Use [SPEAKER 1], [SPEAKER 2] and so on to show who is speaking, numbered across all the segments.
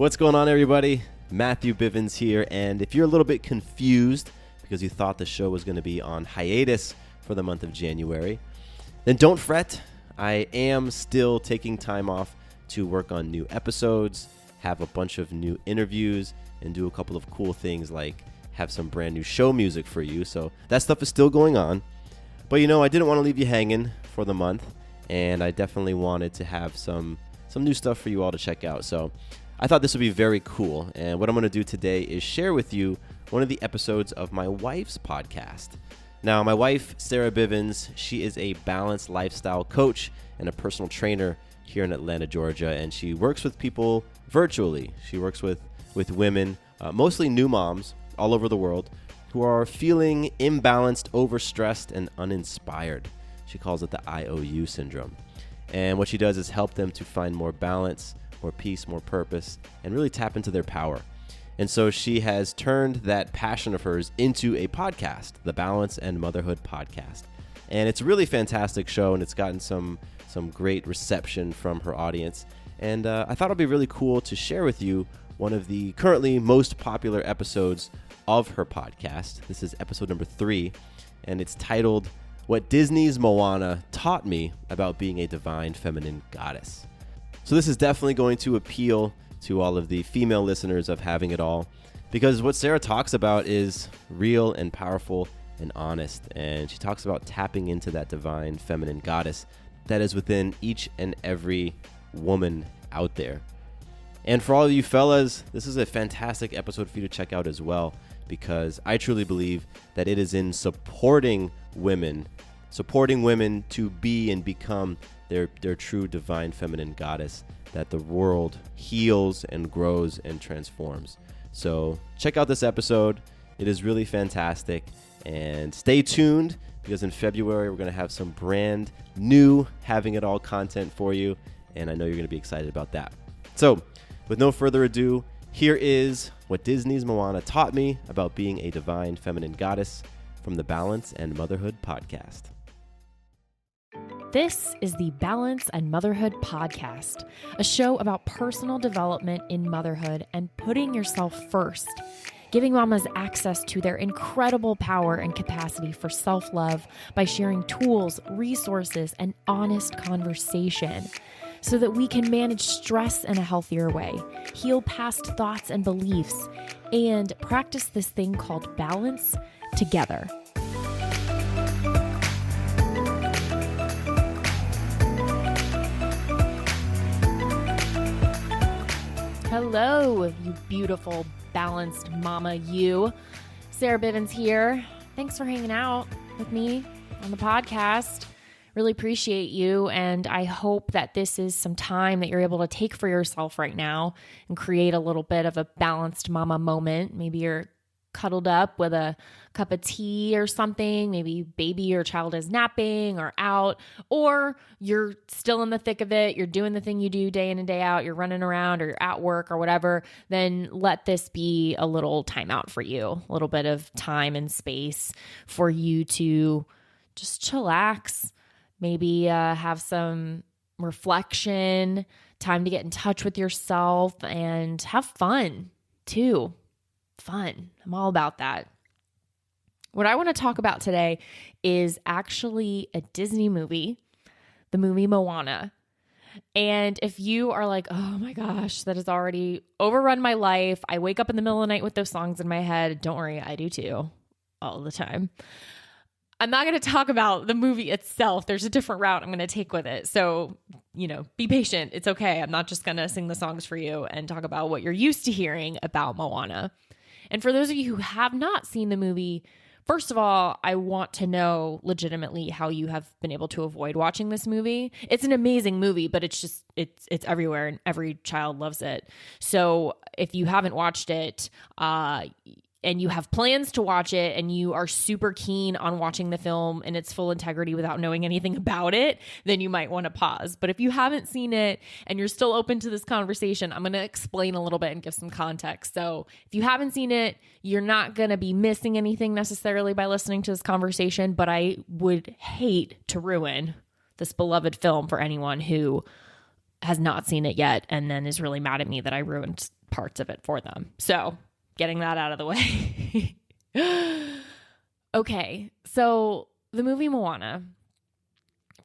[SPEAKER 1] What's going on, everybody? Matthew Bivens here, and if you're a little bit confused because you thought the show was going to be on hiatus for the month of January, then don't fret. I am still taking time off to work on new episodes, have a bunch of new interviews, and do a couple of cool things like have some brand new show music for you. So that stuff is still going on. But I didn't want to leave you hanging for the month, and I definitely wanted to have some new stuff for you all to check out. So I thought this would be very cool, and what I'm going to do today is share with you one of the episodes of my wife's podcast. Now, my wife, Sarah Bivens, she is a balanced lifestyle coach and a personal trainer here in Atlanta, Georgia, and she works with people virtually. She works with women, mostly new moms all over the world, who are feeling imbalanced, overstressed, and uninspired. She calls it the IOU syndrome. And what she does is help them to find more balance, more peace, more purpose, and really tap into their power. And so she has turned that passion of hers into a podcast, the Balance and Motherhood Podcast. And it's a really fantastic show, and it's gotten some great reception from her audience. And I thought it'd be really cool to share with you one of the currently most popular episodes of her podcast. This is episode number 3, and it's titled, What Disney's Moana Taught Me About Being a Divine Feminine Goddess. So this is definitely going to appeal to all of the female listeners of Having It A.L.L, because what Sarah talks about is real and powerful and honest, and she talks about tapping into that divine feminine goddess that is within each and every woman out there. And for all of you fellas, this is a fantastic episode for you to check out as well, because I truly believe that it is in supporting women to be and become their true divine feminine goddess that the world heals and grows and transforms. So check out this episode. It is really fantastic. And stay tuned, because in February we're going to have some brand new Having It All content for you, and I know you're going to be excited about that. So with no further ado, here is What Disney's Moana Taught Me About Being a Divine Feminine Goddess from the Balance and Motherhood Podcast.
[SPEAKER 2] This is the Balance and Motherhood Podcast, a show about personal development in motherhood and putting yourself first, giving mamas access to their incredible power and capacity for self-love by sharing tools, resources, and honest conversation so that we can manage stress in a healthier way, heal past thoughts and beliefs, and practice this thing called balance together. Hello, you beautiful, balanced mama, you. Sarah Bivens here. Thanks for hanging out with me on the podcast. Really appreciate you, and I hope that this is some time that you're able to take for yourself right now and create a little bit of a balanced mama moment. Maybe you're cuddled up with a cup of tea or something. Maybe baby or child is napping or out, or you're still in the thick of it. You're doing the thing you do day in and day out. You're running around or you're at work or whatever. Then let this be a little timeout for you, a little bit of time and space for you to just chillax, maybe have some reflection, time to get in touch with yourself, and have fun too. Fun. I'm all about that. What I want to talk about today is actually a Disney movie, the movie Moana. And if you are like, oh my gosh, that has already overrun my life. I wake up in the middle of the night with those songs in my head. Don't worry, I do too, all the time. I'm not going to talk about the movie itself. There's a different route I'm going to take with it. So, be patient. It's okay. I'm not just going to sing the songs for you and talk about what you're used to hearing about Moana. And for those of you who have not seen the movie, first of all, I want to know legitimately how you have been able to avoid watching this movie. It's an amazing movie, but it's everywhere and every child loves it. So if you haven't watched it, and you have plans to watch it and you are super keen on watching the film in its full integrity without knowing anything about it, then you might want to pause. But if you haven't seen it and you're still open to this conversation, I'm going to explain a little bit and give some context. So if you haven't seen it, you're not going to be missing anything necessarily by listening to this conversation, but I would hate to ruin this beloved film for anyone who has not seen it yet and then is really mad at me that I ruined parts of it for them. So getting that out of the way. Okay, so the movie Moana.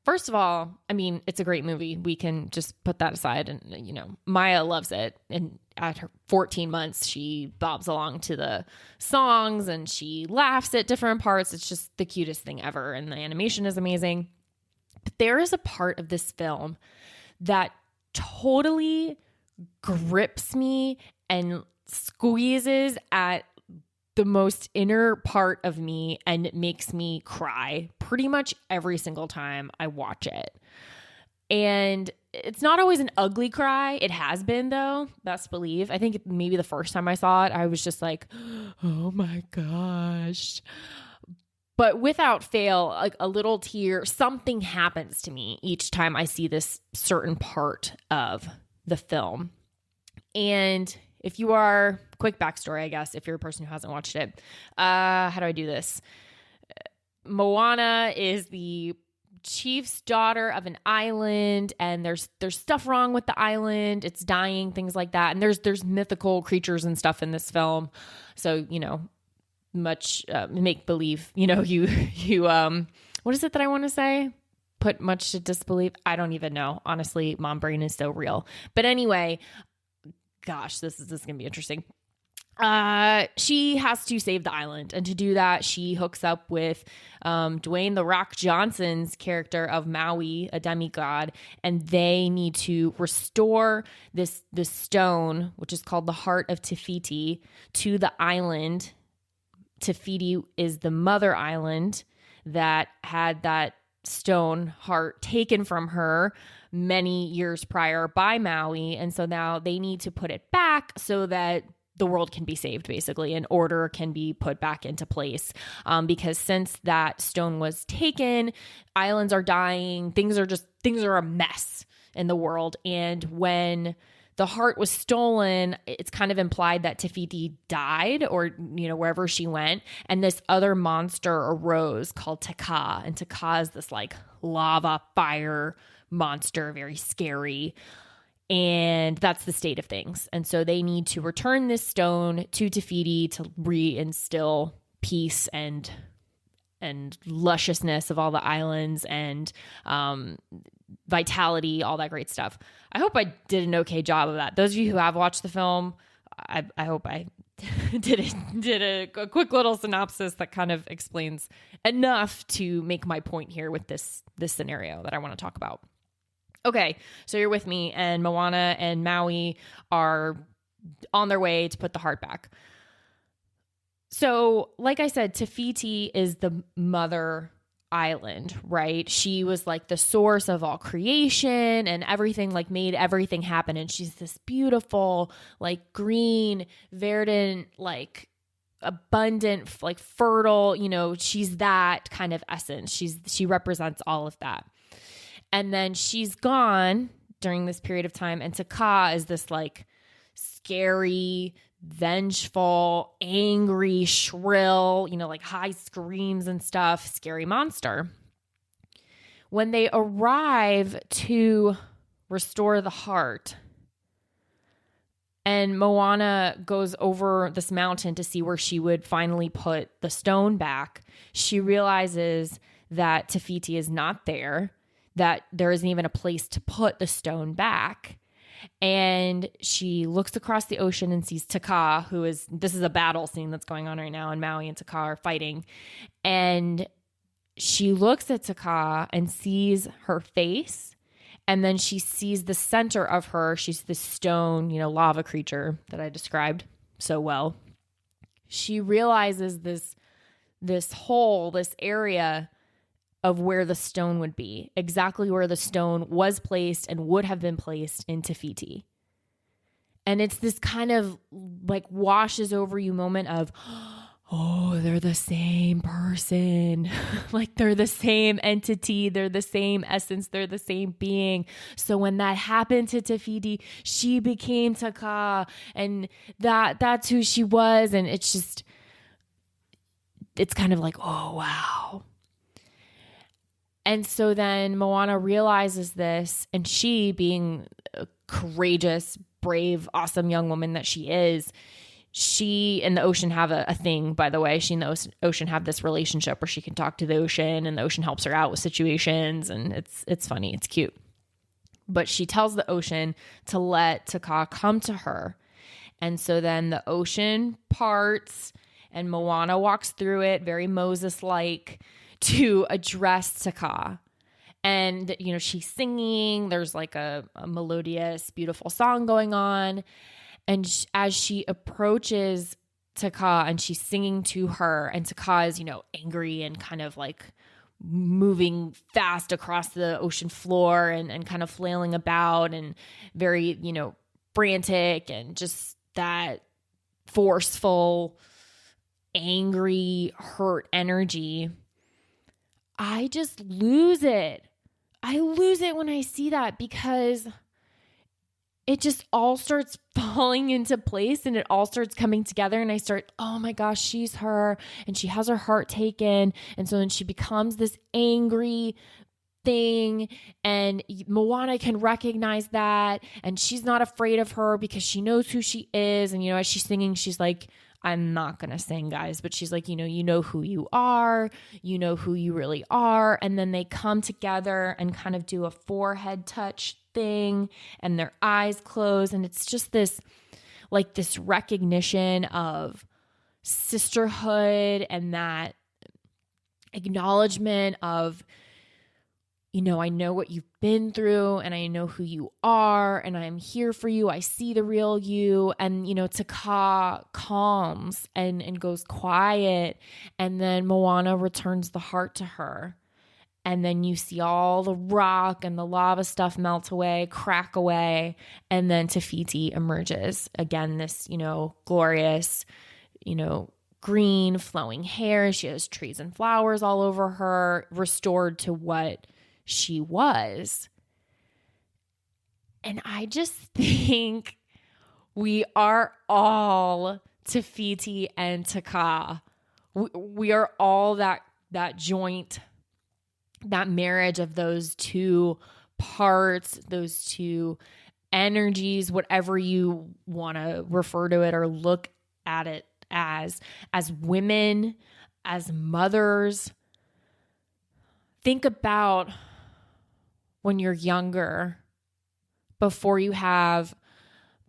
[SPEAKER 2] First of all, I mean, it's a great movie. We can just put that aside. And, Maya loves it. And at her 14 months, she bobs along to the songs and she laughs at different parts. It's just the cutest thing ever. And the animation is amazing. But there is a part of this film that totally grips me and squeezes at the most inner part of me, and it makes me cry pretty much every single time I watch it. And it's not always an ugly cry. It has been, though, best believe. I think maybe the first time I saw it, I was just like, oh my gosh. But without fail, like a little tear, something happens to me each time I see this certain part of the film. And if you are, quick backstory, I guess, if you're a person who hasn't watched it, how do I do this? Moana is the chief's daughter of an island, and there's stuff wrong with the island. It's dying, things like that. And there's mythical creatures and stuff in this film. So, much make believe, you what is it that I want to say? Put much to disbelief. I don't even know. Honestly, mom brain is so real. But anyway, gosh, this is going to be interesting. She has to save the island. And to do that, she hooks up with Dwayne "The Rock" Johnson's character of Maui, a demigod. And they need to restore this stone, which is called the Heart of Te Fiti, to the island. Te Fiti is the mother island that had that stone heart taken from her many years prior by Maui. And so now they need to put it back so that the world can be saved, basically, and order can be put back into place. Because since that stone was taken, islands are dying. Things are a mess in the world. And when the heart was stolen, it's kind of implied that Te Fiti died, or, wherever she went. And this other monster arose called Taka. And Taka is this like lava fire monster, very scary. And that's the state of things. And so they need to return this stone to Te Fiti to reinstill peace and lusciousness of all the islands and vitality, all that great stuff. I hope I did an okay job of that. Those of you who have watched the film, I hope I did a quick little synopsis that kind of explains enough to make my point here with this scenario that I want to talk about. Okay, so you're with me, and Moana and Maui are on their way to put the heart back. So, like I said, Te Fiti is the mother island, right? She was like the source of all creation and everything, like made everything happen. And she's this beautiful, like green, verdant, like abundant, like fertile, she's that kind of essence. She represents all of that. And then she's gone during this period of time. And Taka is this like scary, vengeful, angry, shrill, like high screams and stuff, scary monster. When they arrive to restore the heart, and Moana goes over this mountain to see where she would finally put the stone back, she realizes that Te Fiti is not there, that there isn't even a place to put the stone back. And she looks across the ocean and sees Taka, this is a battle scene that's going on right now, and Maui and Taka are fighting. And she looks at Taka and sees her face. And then she sees the center of her. She's this stone, lava creature that I described so well. She realizes this hole, this area of where the stone would be, exactly where the stone was placed and would have been placed in Te Fiti. And it's this kind of like washes over you moment of, oh, they're the same person. Like they're the same entity. They're the same essence. They're the same being. So when that happened to Te Fiti, she became Taka, and that's who she was. And it's kind of like, oh, wow. And so then Moana realizes this, and she, being courageous, brave, awesome young woman that she is, she and the ocean have a thing, by the way. She and the ocean have this relationship where she can talk to the ocean and the ocean helps her out with situations. And it's funny. It's cute. But she tells the ocean to let Taka come to her. And so then the ocean parts and Moana walks through it, very Moses-like, to address Taka. And, she's singing. There's like a melodious, beautiful song going on. And as she approaches Taka and she's singing to her, and Taka is, angry and kind of like moving fast across the ocean floor and kind of flailing about and very, frantic and just that forceful, angry, hurt energy. I just lose it. I lose it when I see that because it just all starts falling into place and it all starts coming together. And I start, oh my gosh, she's her and she has her heart taken. And so then she becomes this angry thing and Moana can recognize that. And she's not afraid of her because she knows who she is. And, as she's singing, she's like, I'm not going to sing, guys, but she's like, you know who you are, you know who you really are. And then they come together and kind of do a forehead touch thing and their eyes close. And it's just this recognition of sisterhood and that acknowledgement of, I know what you've been through and I know who you are and I'm here for you. I see the real you. And, Taka calms and goes quiet. And then Moana returns the heart to her. And then you see all the rock and the lava stuff melt away, crack away. And then Te Fiti emerges. Again, this, glorious, green flowing hair. She has trees and flowers all over her, restored to what she was. And I just think we are all Te Fiti and Taka. We are all that joint, that marriage of those two parts, those two energies, whatever you want to refer to it or look at it as women, as mothers. Think about when you're younger, before you have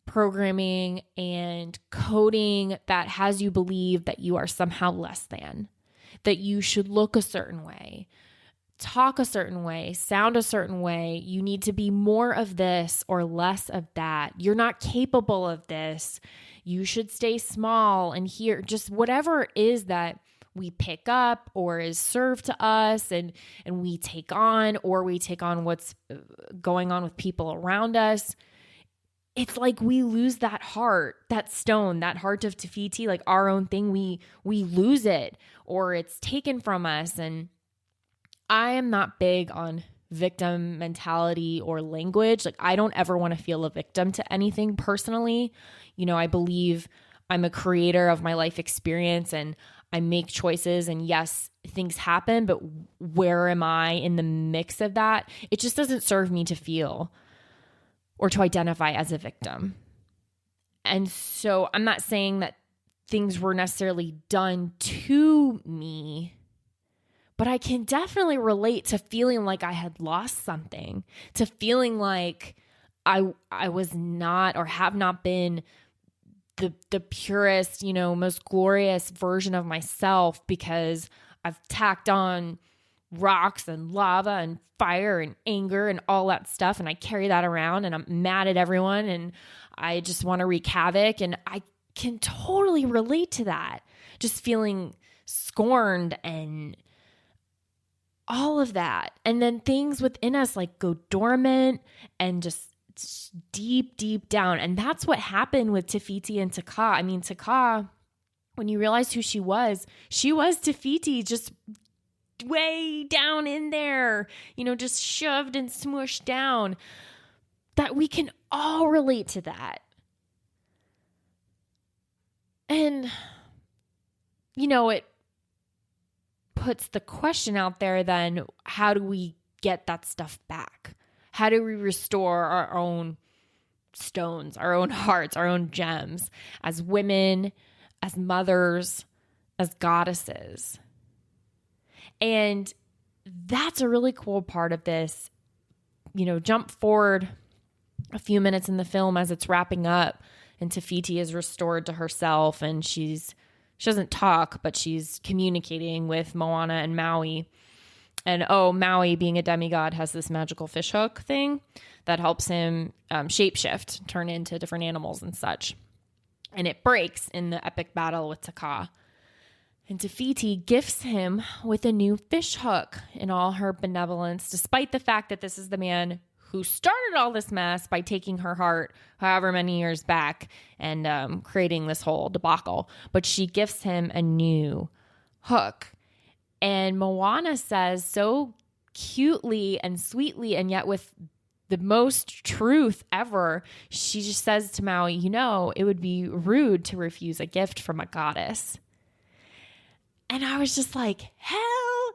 [SPEAKER 2] programming and coding that has you believe that you are somehow less than, that you should look a certain way, talk a certain way, sound a certain way. You need to be more of this or less of that. You're not capable of this. You should stay small and here, just whatever it is that we pick up or is served to us and we take on, or we take on what's going on with people around us. It's like we lose that heart, that stone, that heart of Te Fiti, like our own thing. We lose it or it's taken from us. And I am not big on victim mentality or language. Like I don't ever want to feel a victim to anything personally. I believe I'm a creator of my life experience and I make choices, and yes, things happen, but where am I in the mix of that? It just doesn't serve me to feel or to identify as a victim. And so I'm not saying that things were necessarily done to me, but I can definitely relate to feeling like I had lost something, to feeling like I was not or have not been the purest, most glorious version of myself because I've tacked on rocks and lava and fire and anger and all that stuff. And I carry that around and I'm mad at everyone and I just want to wreak havoc. And I can totally relate to that. Just feeling scorned and all of that. And then things within us like go dormant and just deep down. And that's what happened with Te Fiti and Taka. I mean, Taka, when you realize who she was Te Fiti, just way down in there, just shoved and smushed down. That we can all relate to that. And, it puts the question out there then, how do we get that stuff back? How do we restore our own stones, our own hearts, our own gems as women, as mothers, as goddesses. And that's a really cool part of this. Jump forward a few minutes in the film as it's wrapping up and Tafiti is restored to herself and she doesn't talk, but she's communicating with Moana and Maui. And Maui, being a demigod, has this magical fishhook thing that helps him shapeshift, turn into different animals and such. And it breaks in the epic battle with Taka. And Tafiti gifts him with a new fishhook in all her benevolence, despite the fact that this is the man who started all this mess by taking her heart however many years back and creating this whole debacle. But she gifts him a new hook. And Moana says so cutely and sweetly, and yet with the most truth ever, she just says to Maui, it would be rude to refuse a gift from a goddess. And I was just like, hell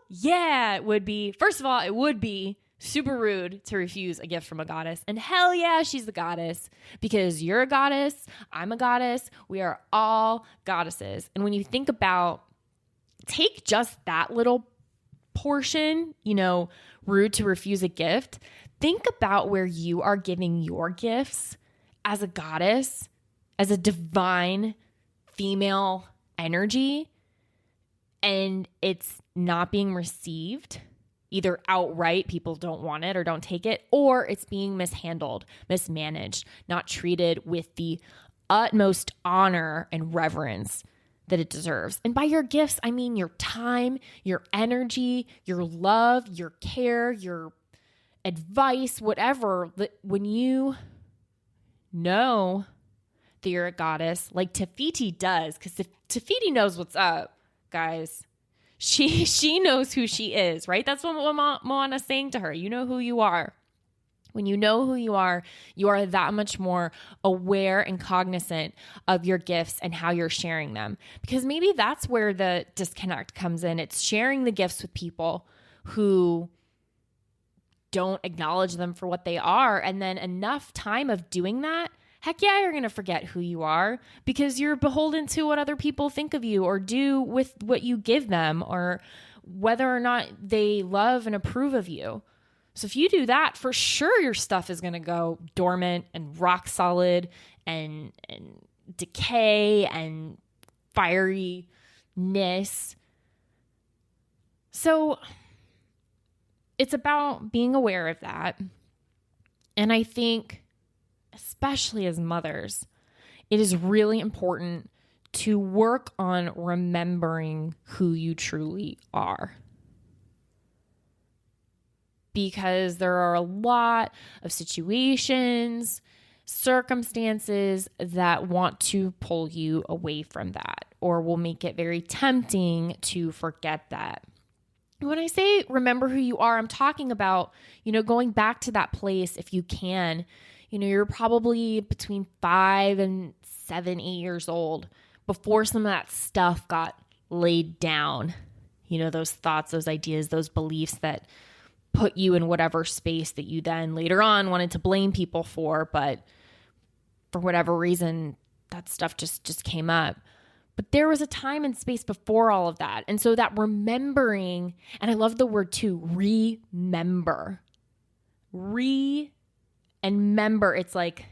[SPEAKER 2] yeah, it would be. First of all, it would be super rude to refuse a gift from a goddess. And hell yeah, she's the goddess, because you're a goddess, I'm a goddess, we are all goddesses. And when you think about, take just that little portion, rude to refuse a gift, think about where you are giving your gifts as a goddess, as a divine female energy, and it's not being received. Either outright, people don't want it or don't take it, or it's being mishandled, mismanaged, not treated with the utmost honor and reverence that it deserves. And by your gifts, I mean your time, your energy, your love, your care, your advice, whatever. When you know that you're a goddess, like Tafiti does, because Tafiti knows what's up, guys. She knows who she is, right? That's what Moana's saying to her. You know who you are. When you know who you are that much more aware and cognizant of your gifts and how you're sharing them. Because maybe that's where the disconnect comes in. It's sharing the gifts with people who don't acknowledge them for what they are. And then enough time of doing that, heck yeah, you're going to forget who you are because you're beholden to what other people think of you or do with what you give them or whether or not they love and approve of you. So if you do that, for sure your stuff is going to go dormant and rock solid and decay and fieriness. So it's about being aware of that. And I think, especially as mothers, it is really important to work on remembering who you truly are. Because there are a lot of situations, circumstances that want to pull you away from that or will make it very tempting to forget that. When I say remember who you are, I'm talking about, going back to that place if you can. You're probably between 5 and 7, 8 years old before some of that stuff got laid down. Those thoughts, those ideas, those beliefs that put you in whatever space that you then later on wanted to blame people for, but for whatever reason, that stuff just came up. But there was a time and space before all of that. And so that remembering, and I love the word too, remember. And member, it's like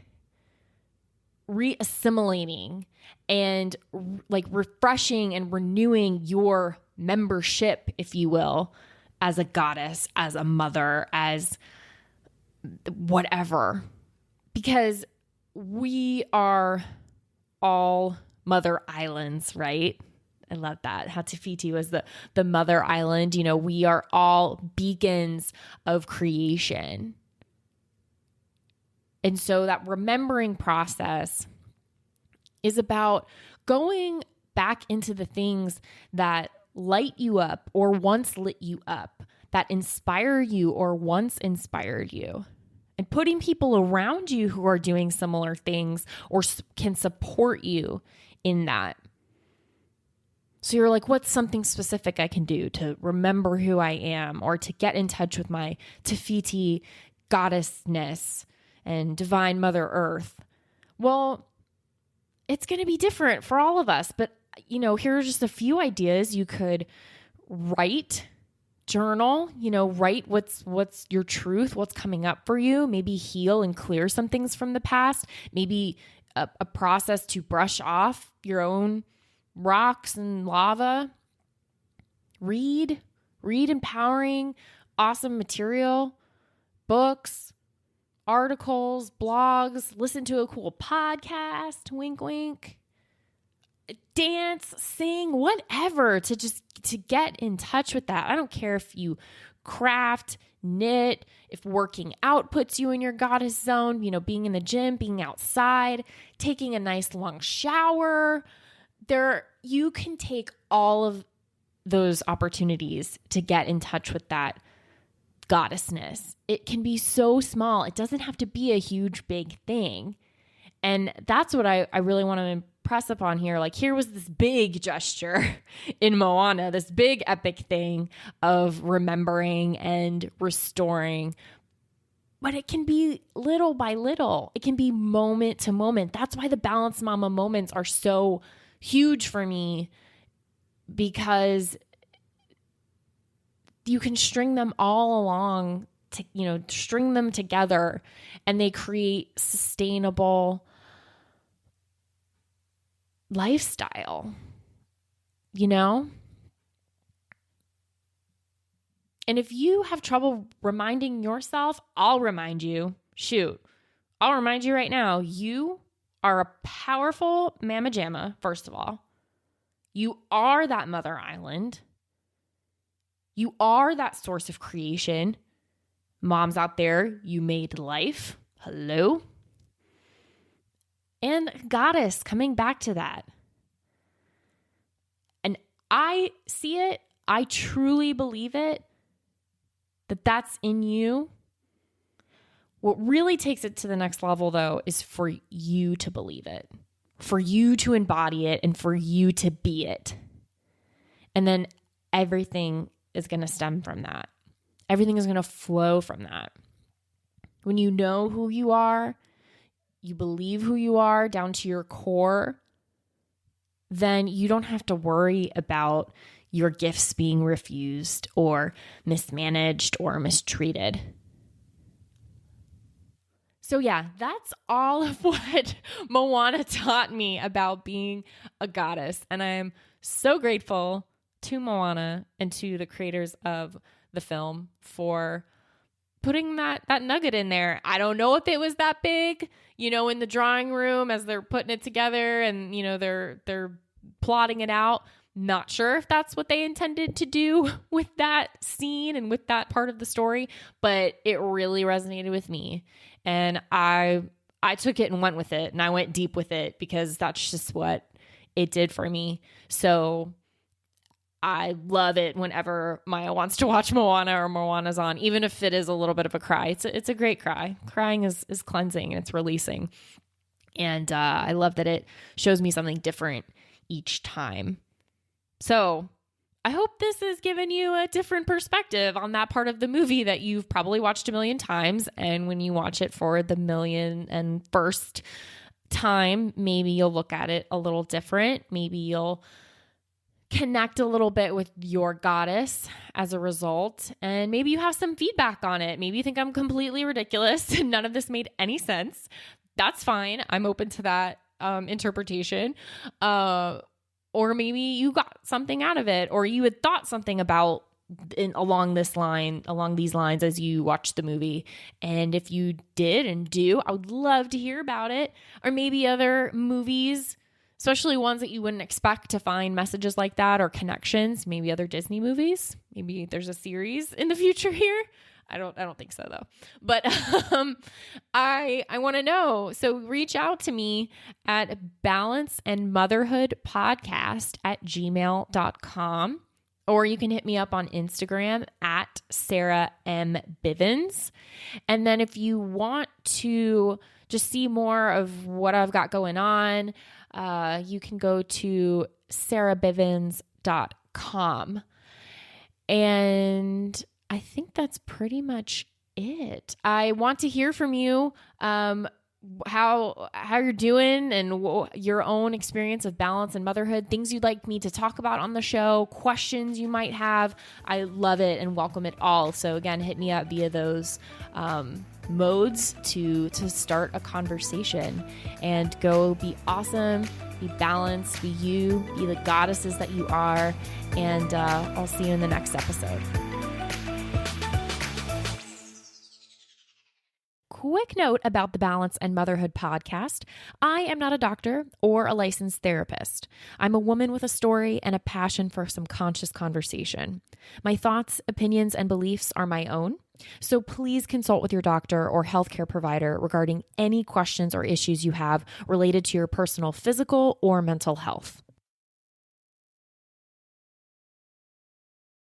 [SPEAKER 2] re-assimilating and like refreshing and renewing your membership, if you will, as a goddess, as a mother, as whatever. Because we are all mother islands, right? I love that. How Tafiti was the mother island. We are all beacons of creation. And so that remembering process is about going back into the things that light you up or once lit you up, that inspire you or once inspired you, and putting people around you who are doing similar things or can support you in that. So you're like, what's something specific I can do to remember who I am or to get in touch with my Tafiti goddessness and divine Mother Earth. Well, it's going to be different for all of us. But, here are just a few ideas. You could write, journal, write what's your truth, what's coming up for you, maybe heal and clear some things from the past, maybe a process to brush off your own rocks and lava. Read empowering, awesome material, books, articles, blogs, listen to a cool podcast, wink, wink, dance, sing, whatever, to get in touch with that. I don't care if you craft, knit, if working out puts you in your goddess zone, being in the gym, being outside, taking a nice long shower. You can take all of those opportunities to get in touch with that goddessness. It can be so small. It doesn't have to be a huge, big thing. And that's what I really want to impress upon here. Like, here was this big gesture in Moana, this big epic thing of remembering and restoring. But it can be little by little. It can be moment to moment. That's why the Balance Mama moments are so huge for me, because you can string them all along to, string them together, and they create sustainable lifestyle, And if you have trouble reminding yourself, I'll remind you. Shoot, I'll remind you right now. You are a powerful Mama Jamma, first of all. You are that Mother Island. You are that source of creation. Moms out there, you made life. Hello. And goddess, coming back to that. And I see it. I truly believe it, that that's in you. What really takes it to the next level, though, is for you to believe it, for you to embody it, and for you to be it. And then everything is going to stem from that. Everything is going to flow from that. When you know who you are, you believe who you are down to your core, then you don't have to worry about your gifts being refused or mismanaged or mistreated. So yeah, that's all of what Moana taught me about being a goddess. And I am so grateful to Moana and to the creators of the film for putting that nugget in there. I don't know if it was that big, in the drawing room as they're putting it together and, they're plotting it out. Not sure if that's what they intended to do with that scene and with that part of the story, but it really resonated with me. And I took it and went with it, and I went deep with it because that's just what it did for me. So I love it whenever Maya wants to watch Moana or Moana's on, even if it is a little bit of a cry. It's a great cry. Crying is cleansing and it's releasing. And I love that it shows me something different each time. So I hope this has given you a different perspective on that part of the movie that you've probably watched a million times. And when you watch it for the 1,000,001st time, maybe you'll look at it a little different. Maybe you'll connect a little bit with your goddess as a result. And maybe you have some feedback on it. Maybe you think I'm completely ridiculous and none of this made any sense. That's fine. I'm open to that interpretation. Or maybe you got something out of it, or you had thought something about along these lines as you watched the movie. And if you did and do, I would love to hear about it. Or maybe other movies, especially ones that you wouldn't expect to find messages like that or connections. Maybe other Disney movies. Maybe there's a series in the future here. I don't think so though. But I want to know. So reach out to me at Balance and Motherhood Podcast at gmail.com, or you can hit me up on Instagram at Sarah M. Bivens. And then if you want to just see more of what I've got going on, you can go to sarahbivens.com. And I think that's pretty much it. I want to hear from you. How you're doing and your own experience of balance and motherhood, things you'd like me to talk about on the show, questions you might have. I love it and welcome it all. So again, hit me up via those modes to start a conversation, and go be awesome, be balanced, be you, be the goddesses that you are. And I'll see you in the next episode. Quick note about the Balance and Motherhood podcast. I am not a doctor or a licensed therapist. I'm a woman with a story and a passion for some conscious conversation. My thoughts, opinions, and beliefs are my own. So please consult with your doctor or healthcare provider regarding any questions or issues you have related to your personal physical or mental health.